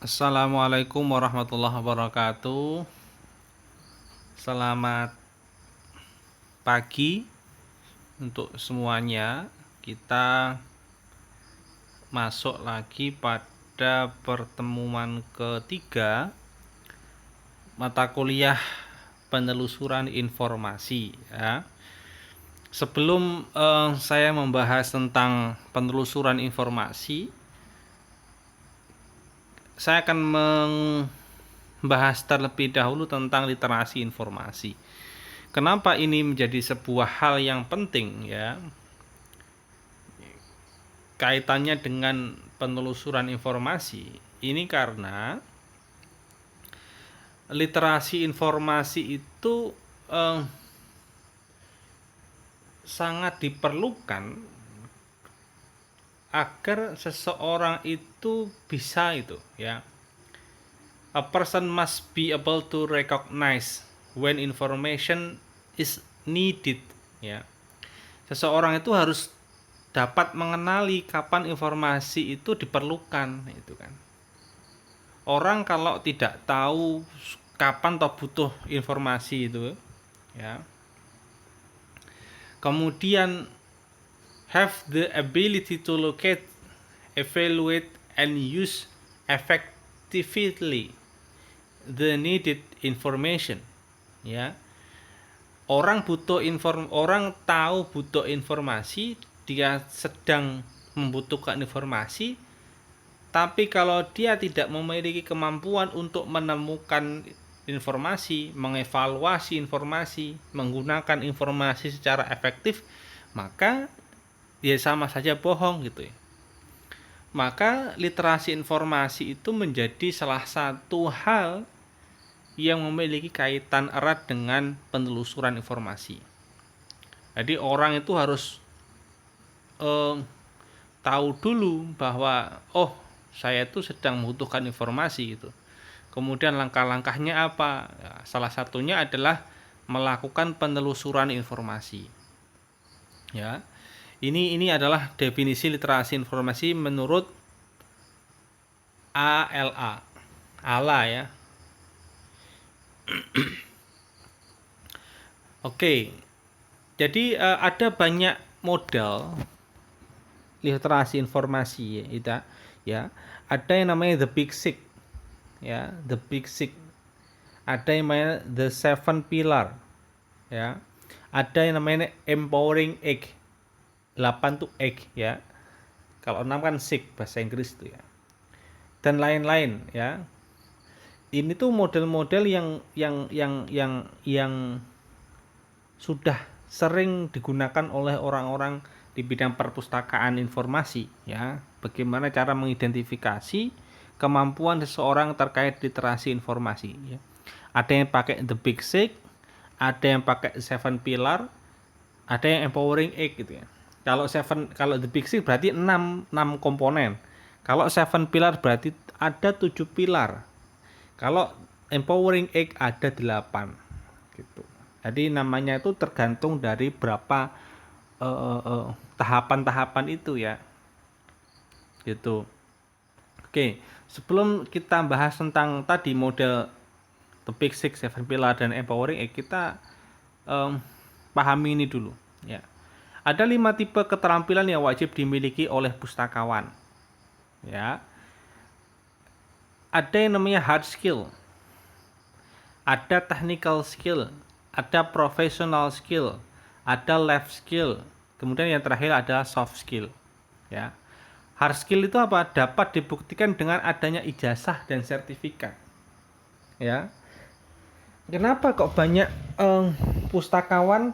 Assalamualaikum warahmatullahi wabarakatuh. Selamat pagi untuk semuanya. Kita masuk lagi pada pertemuan ketiga mata kuliah penelusuran informasi ya. Sebelum saya membahas tentang penelusuran informasi, saya akan membahas terlebih dahulu tentang literasi informasi. Kenapa ini menjadi sebuah hal yang penting ya? Kaitannya dengan penelusuran informasi. Ini karena literasi informasi itu sangat diperlukan agar seseorang itu bisa itu ya. A person must be able to recognize when information is needed ya. Seseorang itu harus dapat mengenali kapan informasi itu diperlukan itu kan. Orang kalau tidak tahu kapan toh butuh informasi itu ya. Kemudian have the ability to locate, evaluate and use effectively the needed information ya. Orang tahu butuh informasi, dia sedang membutuhkan informasi, tapi kalau dia tidak memiliki kemampuan untuk menemukan informasi, mengevaluasi informasi, menggunakan informasi secara efektif, maka dia sama saja bohong gitu ya. Maka literasi informasi itu menjadi salah satu hal yang memiliki kaitan erat dengan penelusuran informasi. Jadi orang itu harus tahu dulu bahwa saya itu sedang membutuhkan informasi gitu. Kemudian langkah-langkahnya apa? Ya, salah satunya adalah melakukan penelusuran informasi. Ya. Ini adalah definisi literasi informasi menurut ALA. ALA ya. Oke. Jadi ada banyak model literasi informasi ya. Ada yang namanya the big six ya, the big six. Ada yang namanya the seven pillar ya. Ada yang namanya empowering egg. 8 tuh egg ya. Kalau 6 kan six bahasa Inggris itu ya. Dan lain-lain ya. Ini tuh model-model yang sudah sering digunakan oleh orang-orang di bidang perpustakaan informasi ya. Bagaimana cara mengidentifikasi kemampuan seseorang terkait literasi informasi ya. Ada yang pakai the big six, ada yang pakai seven pillar, ada yang empowering eight gitu ya. Kalau the big six berarti 6 komponen. Kalau seven pillar berarti ada 7 pilar. Kalau empowering eight ada 8 gitu. Jadi namanya itu tergantung dari berapa tahapan-tahapan itu ya. Gitu. Oke, sebelum kita bahas tentang tadi model the big six, seven pillar dan empowering eight, kita pahami ini dulu ya. Ada 5 tipe keterampilan yang wajib dimiliki oleh pustakawan. Ya. Ada yang namanya hard skill. Ada technical skill, ada professional skill, ada life skill. Kemudian yang terakhir ada soft skill. Ya. Hard skill itu apa? Dapat dibuktikan dengan adanya ijazah dan sertifikat. Ya. Kenapa kok banyak pustakawan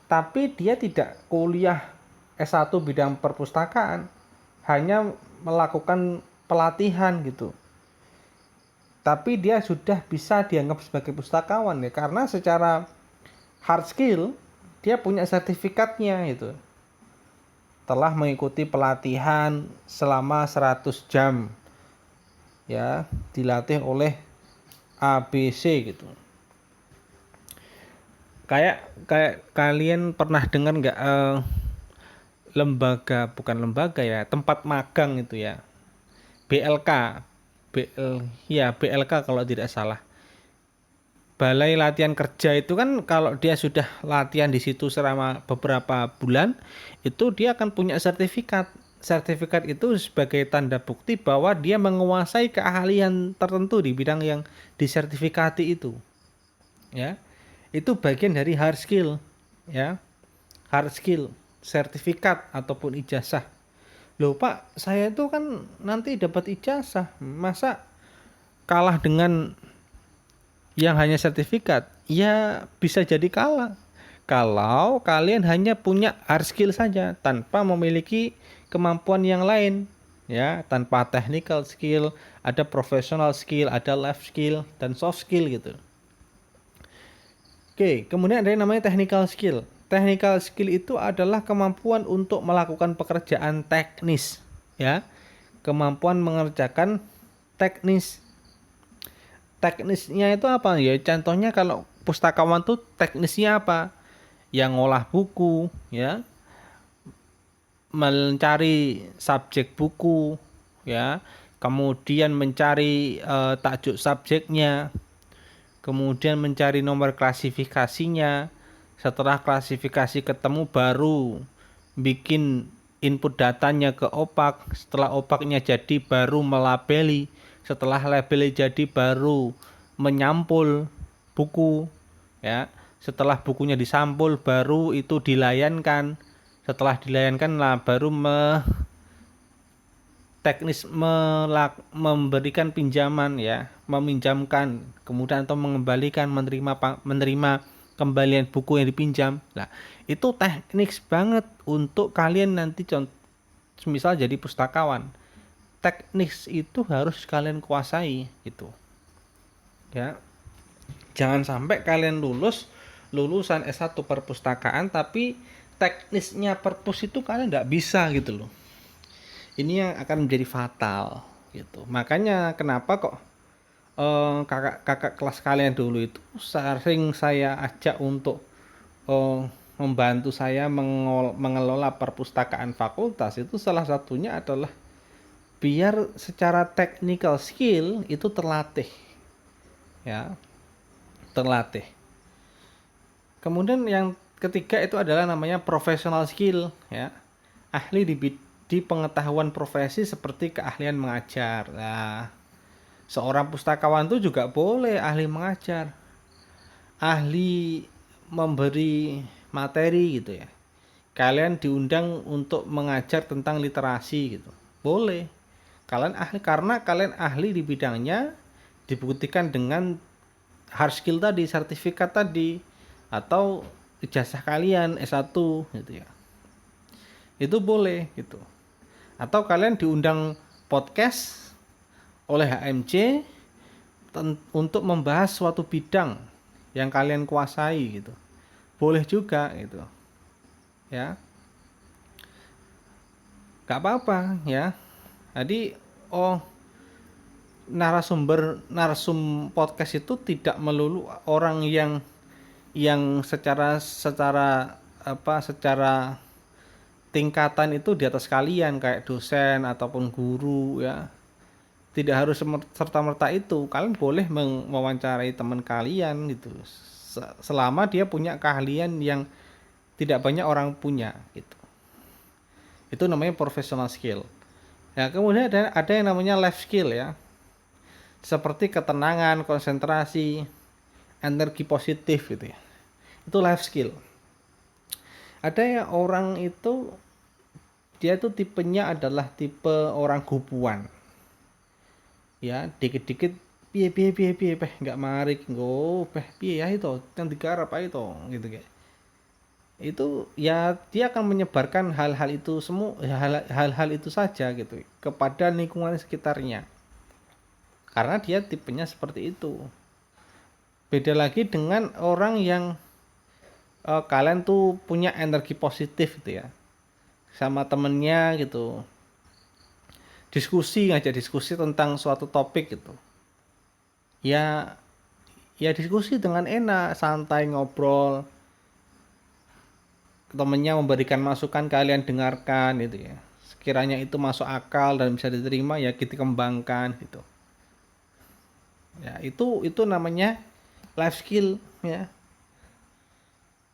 tapi dia tidak kuliah S1 bidang perpustakaan, hanya melakukan pelatihan gitu. Tapi dia sudah bisa dianggap sebagai pustakawan ya, karena secara hard skill dia punya sertifikatnya gitu. Telah mengikuti pelatihan selama 100 jam. Ya, dilatih oleh ABC gitu. Kayak kalian pernah dengar nggak tempat magang itu ya, BLK, BLK kalau tidak salah. Balai latihan kerja itu kan kalau dia sudah latihan di situ selama beberapa bulan, itu dia akan punya sertifikat. Sertifikat itu sebagai tanda bukti bahwa dia menguasai keahlian tertentu di bidang yang disertifikati itu. Ya. Itu bagian dari hard skill, ya. Hard skill, sertifikat ataupun ijazah. Loh Pak, saya itu kan nanti dapat ijazah, masa kalah dengan yang hanya sertifikat? Ya bisa jadi kalah kalau kalian hanya punya hard skill saja tanpa memiliki kemampuan yang lain, ya, tanpa technical skill, ada professional skill, ada life skill dan soft skill gitu. Oke, kemudian ada yang namanya technical skill. Technical skill itu adalah kemampuan untuk melakukan pekerjaan teknis, ya, kemampuan mengerjakan teknis. Teknisnya itu apa ya? Contohnya kalau pustakawan tuh teknisnya apa? Yang ngolah buku, ya, mencari subjek buku, ya, kemudian mencari tajuk subjeknya, kemudian mencari nomor klasifikasinya. Setelah klasifikasi ketemu baru bikin input datanya ke opak. Setelah opaknya jadi baru melabeli. Setelah labeli jadi baru menyampul buku, ya. Setelah bukunya disampul baru itu dilayankan. Setelah dilayankan lah baru teknis memberikan pinjaman, ya, meminjamkan, kemudian atau mengembalikan, menerima kembalian buku yang dipinjam. Nah, itu teknis banget untuk kalian nanti misal jadi pustakawan. Teknis itu harus kalian kuasai gitu. Ya. Jangan sampai kalian lulusan S1 perpustakaan tapi teknisnya perpus itu kalian nggak bisa gitu loh. Ini yang akan menjadi fatal gitu. Makanya kenapa kok kakak-kakak kelas kalian dulu itu sering saya ajak untuk membantu saya mengelola perpustakaan fakultas, itu salah satunya adalah biar secara technical skill itu terlatih, ya, terlatih. Kemudian yang ketiga itu adalah namanya professional skill, ya, ahli di pengetahuan profesi seperti keahlian mengajar. Nah, seorang pustakawan itu juga boleh ahli mengajar, ahli memberi materi gitu ya. Kalian diundang untuk mengajar tentang literasi gitu, boleh. Kalian ahli karena kalian ahli di bidangnya, dibuktikan dengan hard skill tadi, sertifikat tadi, atau ijazah kalian S1 gitu ya. Itu boleh gitu. Atau kalian diundang podcast oleh HMC untuk membahas suatu bidang yang kalian kuasai gitu. Boleh juga gitu. Ya. Gak apa-apa ya. Jadi narsum podcast itu tidak melulu orang yang secara tingkatan itu di atas kalian kayak dosen ataupun guru, ya. Tidak harus serta-merta itu. Kalian boleh mewawancarai teman kalian gitu. Selama dia punya keahlian yang tidak banyak orang punya gitu. Itu namanya professional skill. Ya, kemudian ada yang namanya life skill, ya. Seperti ketenangan, konsentrasi, energi positif gitu ya. Itu life skill. Ada yang orang itu dia tuh tipenya adalah tipe orang gupuan. Ya, dikit-dikit piye nggak marik nggo piye ya itu yang digarap itu gitu kayak. Itu ya dia akan menyebarkan hal-hal itu semua, hal-hal itu saja gitu kepada lingkungan sekitarnya. Karena dia tipenya seperti itu. Beda lagi dengan orang yang kalian tuh punya energi positif gitu ya. Sama temennya gitu. Ngajak diskusi tentang suatu topik gitu. Ya diskusi dengan enak, santai ngobrol. Temennya memberikan masukan, kalian dengarkan gitu ya. Sekiranya itu masuk akal dan bisa diterima ya kita kembangkan gitu. Ya, itu namanya life skill ya.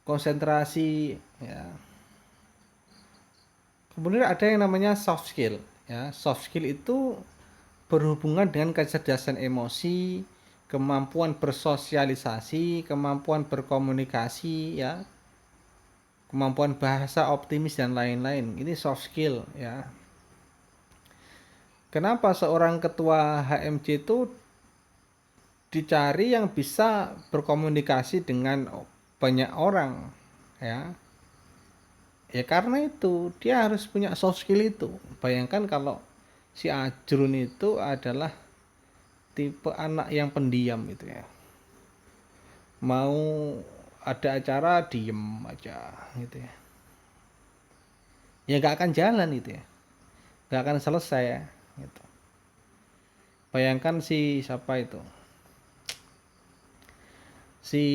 Konsentrasi ya. Kemudian ada yang namanya soft skill ya. Soft skill itu berhubungan dengan kecerdasan emosi, kemampuan bersosialisasi, kemampuan berkomunikasi ya, kemampuan bahasa optimis dan lain-lain. Ini soft skill ya. Kenapa seorang ketua HMJ itu dicari yang bisa berkomunikasi dengan banyak orang ya? Ya karena itu dia harus punya soft skill itu. Bayangkan kalau si Ajrun itu adalah tipe anak yang pendiam gitu ya. Mau ada acara diem aja gitu ya. Ya gak akan jalan gitu ya. Gak akan selesai ya gitu. Bayangkan si siapa itu? Si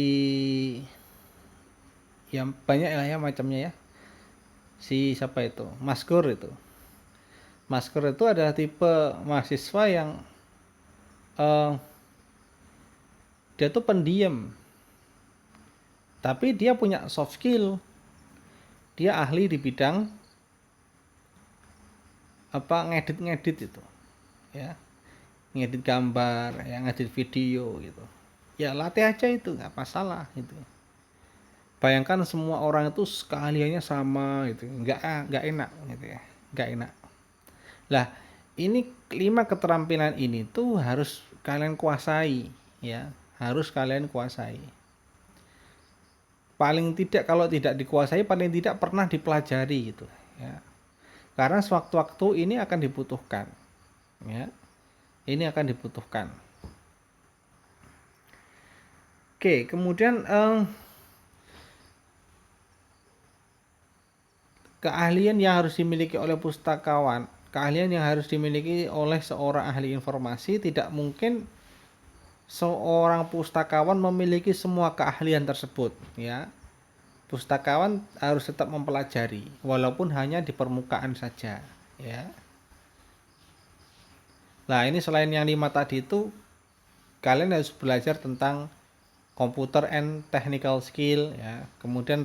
yang banyak lah ya macamnya ya. Si siapa itu? Maskur itu. Maskur itu adalah tipe mahasiswa yang eh, dia tuh pendiam, tapi dia punya soft skill. Dia ahli di bidang apa ngedit itu, ya, ngedit gambar, ya, ngedit video gitu. Ya latih aja itu nggak masalah gitu. Bayangkan semua orang itu sekaliannya sama gitu, nggak enak gitu ya, nggak enak. Lah ini 5 keterampilan ini tuh harus kalian kuasai, ya, harus kalian kuasai. Paling tidak kalau tidak dikuasai, paling tidak pernah dipelajari gitu, ya. Karena sewaktu-waktu ini akan dibutuhkan, ya. Ini akan dibutuhkan. Oke, kemudian keahlian yang harus dimiliki oleh pustakawan, keahlian yang harus dimiliki oleh seorang ahli informasi. Tidak mungkin seorang pustakawan memiliki semua keahlian tersebut, ya. Pustakawan harus tetap mempelajari walaupun hanya di permukaan saja, ya. Nah, ini selain yang 5 tadi itu, kalian harus belajar tentang computer and technical skill ya. Kemudian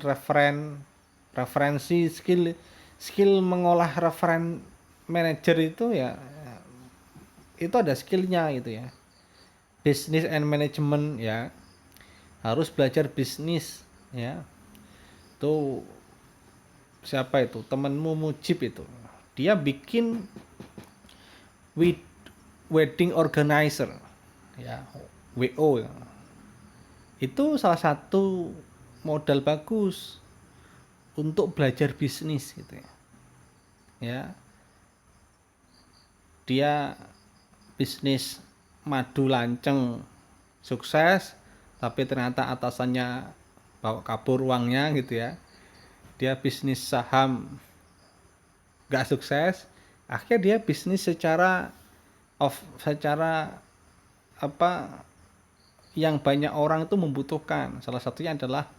referensi skill mengolah referen manager itu ya, itu ada skillnya gitu ya. Business and management ya, harus belajar bisnis ya. Tuh siapa itu temenmu Mujib itu, dia bikin wedding organizer ya, WO ya. Itu salah satu modal bagus untuk belajar bisnis gitu ya. Ya, dia bisnis madu lanceng sukses, tapi ternyata atasannya bawa kabur uangnya gitu ya. Dia bisnis saham gak sukses, akhirnya dia bisnis secara apa yang banyak orang itu membutuhkan. Salah satunya adalah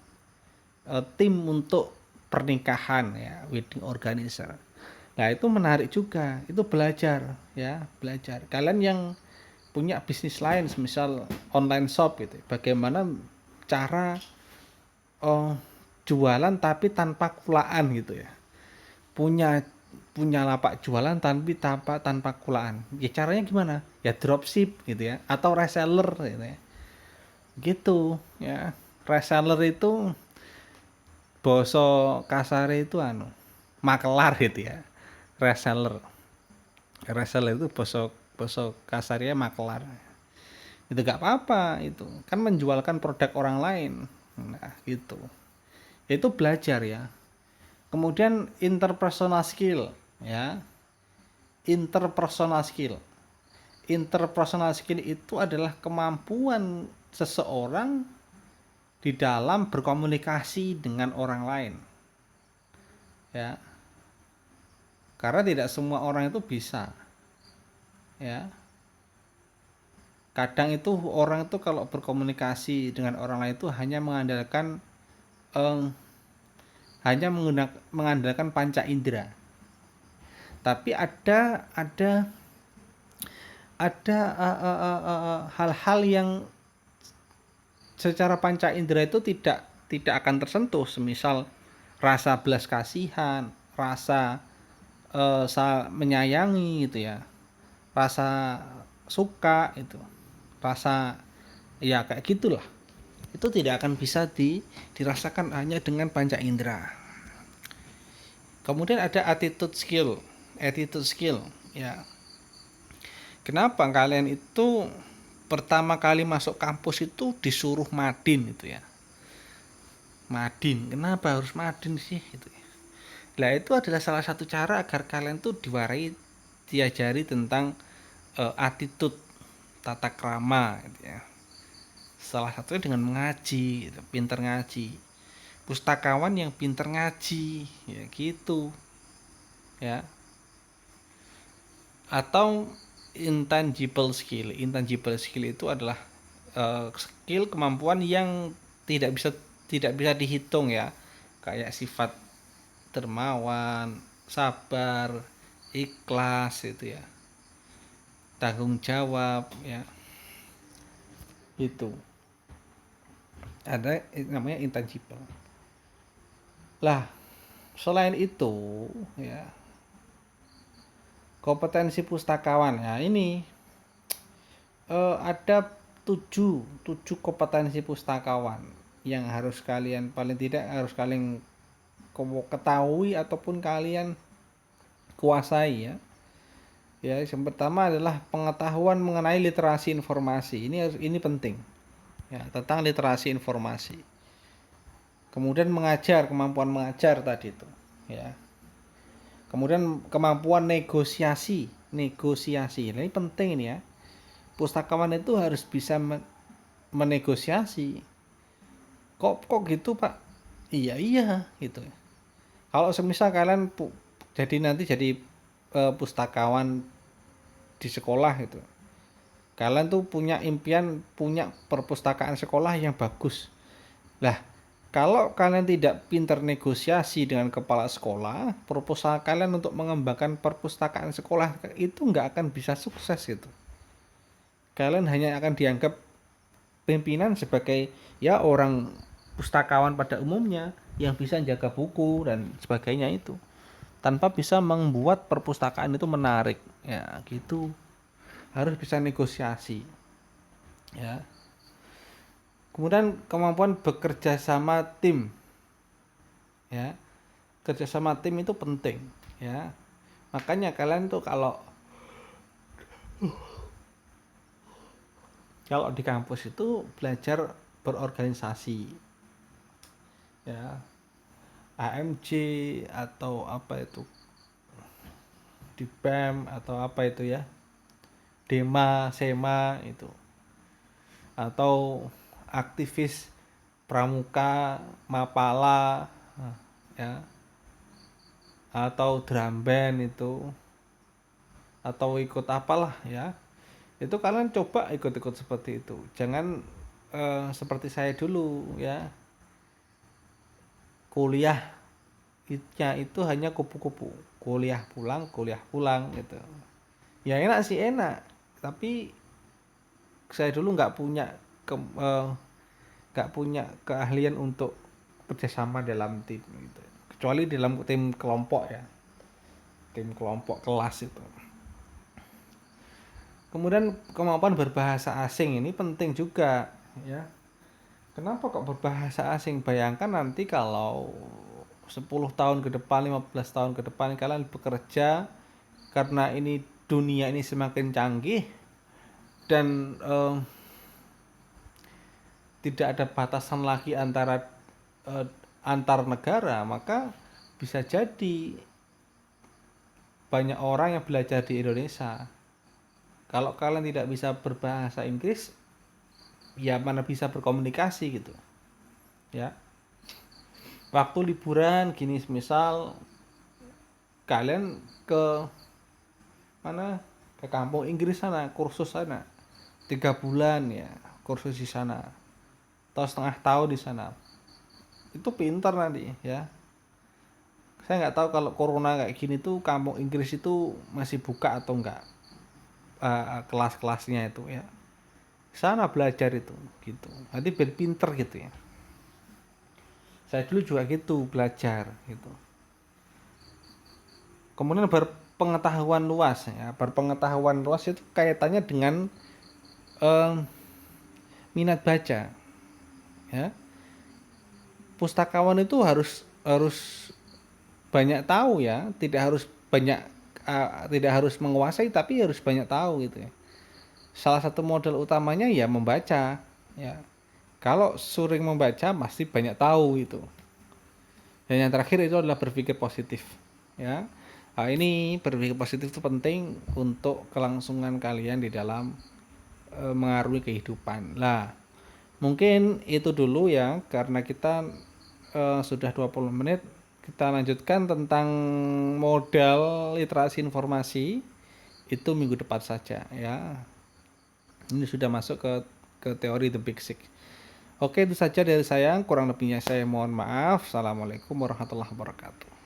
tim untuk pernikahan ya, wedding organizer. Nah itu menarik juga, itu belajar ya, belajar. Kalian yang punya bisnis lain, misal online shop gitu, bagaimana cara oh, jualan tapi tanpa kulaan gitu ya. Punya punya lapak jualan tanpa kulaan. Ya caranya gimana? Ya dropship gitu ya, atau reseller gitu ya. Gitu ya. Reseller itu boso kasare itu makelar gitu ya. Reseller itu boso boso kasarnya makelar. Itu gak apa-apa, itu kan menjualkan produk orang lain. Nah gitu, itu belajar ya. Kemudian interpersonal skill ya. Interpersonal skill itu adalah kemampuan seseorang di dalam berkomunikasi dengan orang lain ya. Karena tidak semua orang itu bisa ya. Kadang itu orang itu kalau berkomunikasi dengan orang lain itu eh, mengandalkan panca indera. Tapi ada ada hal-hal yang secara panca indera itu tidak akan tersentuh, semisal rasa belas kasihan, rasa menyayangi gitu ya, rasa suka itu, rasa ya kayak gitulah. Itu tidak akan bisa dirasakan hanya dengan panca indera. Kemudian ada attitude skill ya. Kenapa kalian itu pertama kali masuk kampus itu disuruh madin itu ya? Madin, kenapa harus madin sih itu ya? Lah itu adalah salah satu cara agar kalian tuh diajari tentang attitude, tata krama gitu ya. Salah satunya dengan mengaji, gitu, pinter ngaji. Pustakawan yang pinter ngaji, ya gitu. Ya. Atau intangible skill. Intangible skill itu adalah skill, kemampuan yang tidak bisa dihitung ya. Kayak sifat dermawan, sabar, ikhlas itu ya, tanggung jawab ya, itu ada namanya intangible. Lah selain itu ya, kompetensi pustakawan ya, ini ada tujuh kompetensi pustakawan yang harus kalian, paling tidak harus kalian ketahui ataupun kalian kuasai ya. Ya, yang pertama adalah pengetahuan mengenai literasi informasi. Ini penting. Ya, tentang literasi informasi. Kemudian kemampuan mengajar tadi itu, ya. Kemudian kemampuan negosiasi. Nah, ini penting ini ya. Pustakawan itu harus bisa menegosiasi. Kok gitu, Pak? Iya, gitu. Kalau semisal kalian jadi pustakawan di sekolah gitu, kalian tuh punya impian punya perpustakaan sekolah yang bagus. Lah kalau kalian tidak pintar negosiasi dengan kepala sekolah, proposal kalian untuk mengembangkan perpustakaan sekolah itu nggak akan bisa sukses gitu. Kalian hanya akan dianggap pimpinan sebagai ya orang pustakawan pada umumnya yang bisa jaga buku dan sebagainya itu, tanpa bisa membuat perpustakaan itu menarik ya gitu. Harus bisa negosiasi ya. Kemudian kemampuan bekerja sama tim ya, kerjasama tim itu penting ya. Makanya kalian tuh kalau di kampus itu belajar berorganisasi ya, AMJ atau apa itu, di BEM atau apa itu ya, Dema, Sema itu, atau aktivis pramuka, Mapala ya, atau drum band itu, atau ikut apalah ya. Itu kalian coba ikut-ikut seperti itu. Jangan seperti saya dulu ya, kuliah itu hanya kupu-kupu, kuliah pulang gitu. Ya enak sih enak, tapi saya dulu nggak punya keahlian untuk kerjasama dalam tim gitu. Kecuali dalam tim kelompok ya, tim kelompok kelas itu. Kemudian kemampuan berbahasa asing ini penting juga ya. Kenapa kok berbahasa asing? Bayangkan nanti kalau 10 tahun ke depan, 15 tahun ke depan kalian bekerja, karena ini dunia ini semakin canggih dan tidak ada batasan lagi antar negara, maka bisa jadi banyak orang yang belajar di Indonesia. Kalau kalian tidak bisa berbahasa Inggris, ya mana bisa berkomunikasi gitu ya. Waktu liburan gini, misal kalian ke mana, ke kampung Inggris sana, kursus sana 3 bulan ya, kursus di sana atau setengah tahun di sana, itu pintar nanti ya. Saya nggak tahu kalau corona kayak gini tuh kampung Inggris itu masih buka atau enggak. kelas-kelasnya itu ya. Sana belajar itu gitu. Nanti biar pinter gitu ya. Saya dulu juga gitu belajar gitu. Kemudian berpengetahuan luas ya. Berpengetahuan luas itu kaitannya dengan eh, minat baca ya. Pustakawan itu harus harus banyak tahu ya, tidak harus menguasai tapi harus banyak tahu gitu ya. Salah satu modal utamanya ya membaca ya. Kalau sering membaca pasti banyak tahu gitu. Dan yang terakhir itu adalah berpikir positif ya. Nah, ini berpikir positif itu penting untuk kelangsungan kalian di dalam mengarungi kehidupan. Lah, mungkin itu dulu ya karena kita sudah 20 menit. Kita lanjutkan tentang modal literasi informasi itu minggu depan saja ya. Ini sudah masuk ke teori The Big Six. Oke, itu saja dari saya. Kurang lebihnya saya mohon maaf. Assalamualaikum warahmatullahi wabarakatuh.